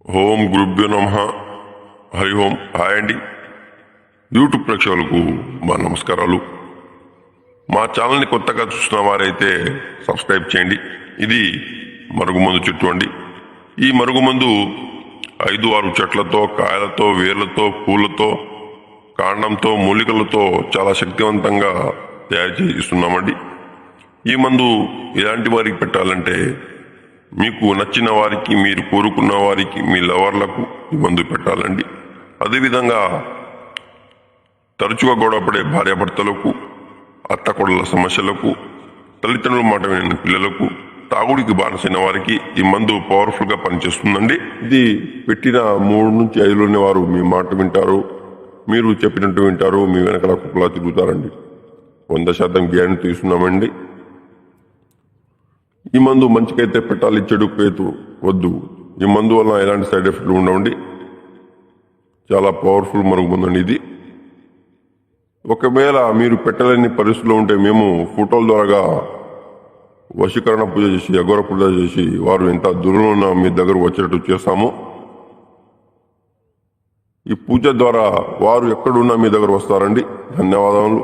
ఓం గురుభ్యో నమః. హరి ఓం. హాయ్ అండి. యూట్యూబ్ ప్రేక్షకులకు మా నమస్కారాలు. మా ఛానల్ని కొత్తగా చూస్తున్న వారైతే సబ్స్క్రైబ్ చేయండి. ఇది మరుగుమందు చెట్టు అండి. ఈ మరుగుమందు 5-6 చెట్లతో, కాయలతో, వేర్లతో, పూలతో, కాండంతో, మూలికలతో చాలా శక్తివంతంగా తయారు చేస్తున్నామండి. ఈ మందు ఎలాంటి వారికి పెట్టాలంటే మీకు నచ్చిన వారికి, మీరు కోరుకున్న వారికి, మీ లవర్లకు ఈ మందు పెట్టాలండి. అదేవిధంగా తరచుగా గొడవపడే భార్యాభర్తలకు, అత్తకొడల సమస్యలకు, తల్లిదండ్రుల మాట విని పిల్లలకు, తాగుడికి బానిసైన వారికి ఈ మందు పవర్ఫుల్గా పనిచేస్తుందండి. ఇది పెట్టిన 3 నుంచి 5లోనే వారు మీ మాట వింటారు, మీరు చెప్పినట్టు వింటారు, మీ వెనకాల కుక్కలా తిరుగుతారండి. 100% గ్యారెంటీ ఇస్తున్నామండి. ఈ మందు మంచికైతే పెట్టాలి, చెడుకైతే వద్దు. ఈ మందు వలన ఎలాంటి సైడ్ ఎఫెక్ట్లు ఉండవండి. చాలా పవర్ఫుల్ మరుగుమందు అండి ఇది. ఒకవేళ మీరు పెట్టలేని పరిస్థితుల్లో ఉంటే మేము ఫోటోల ద్వారా వశీకరణ పూజ చేసి, అఘోర పూజ చేసి, వారు ఎంత దూరంలో ఉన్నా మీ దగ్గర వచ్చేటట్టు చేస్తాము. ఈ పూజ ద్వారా వారు ఎక్కడున్నా మీ దగ్గర వస్తారండి. ధన్యవాదములు.